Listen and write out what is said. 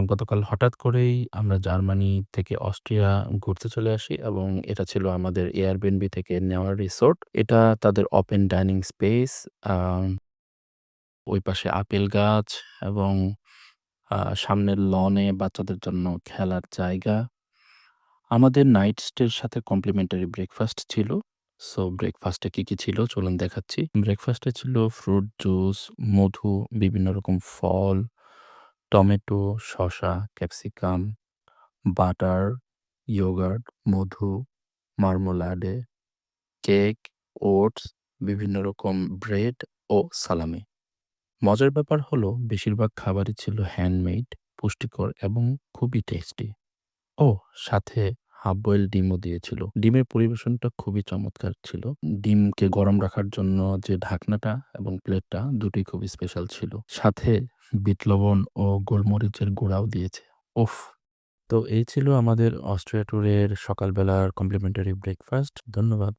গতকাল হঠাৎ করেই আমরা জার্মানি থেকে অস্ট্রিয়া ঘুরতে চলে আসি এবং এটা ছিল আমাদের Airbnb থেকে নেওয়া রিসোর্ট। এটা তাদের ওপেন ডাইনিং স্পেস, আম ওই পাশে আপেল গাছ এবং সামনের লনে বাচ্চাদের জন্য খেলার জায়গা। আমাদের নাইট স্টের সাথে কমপ্লিমেন্টারি ব্রেকফাস্ট ছিল। সো ব্রেকফাস্টে কি ছিল চলুন দেখাচ্ছি। ব্রেকফাস্টে ছিল ফ্রুট জুস, মধু, বিভিন্ন রকম ফল, টমেটো, শসা, ক্যাপসিকাম, বাটার, ইয়োগার্ট, মধু, মার্মোলাডে, কেক, ওটস, বিভিন্ন রকম ব্রেড ও সালামি। মজার ব্যাপার হলো বেশিরভাগ খাবারই ছিল হ্যান্ডমেড, পুষ্টিকর এবং খুবই টেস্টি। ও সাথে হাফ বয়েলড ডিমও দিয়েছিল। ডিমের পরিবেশনটা খুবই চমৎকার ছিল। ডিমকে গরম রাখার জন্য যে ঢাকনাটা এবং প্লেটটা দুটোই খুবই স্পেশাল ছিল। সাথে বিট লবণ ও গোলমরিচের গুঁড়াও দিয়েছে। উফ! তো এই ছিল আমাদের অস্ট্রিয়া ট্যুরের সকালবেলার কমপ্লিমেন্টারি ব্রেকফাস্ট। ধন্যবাদ।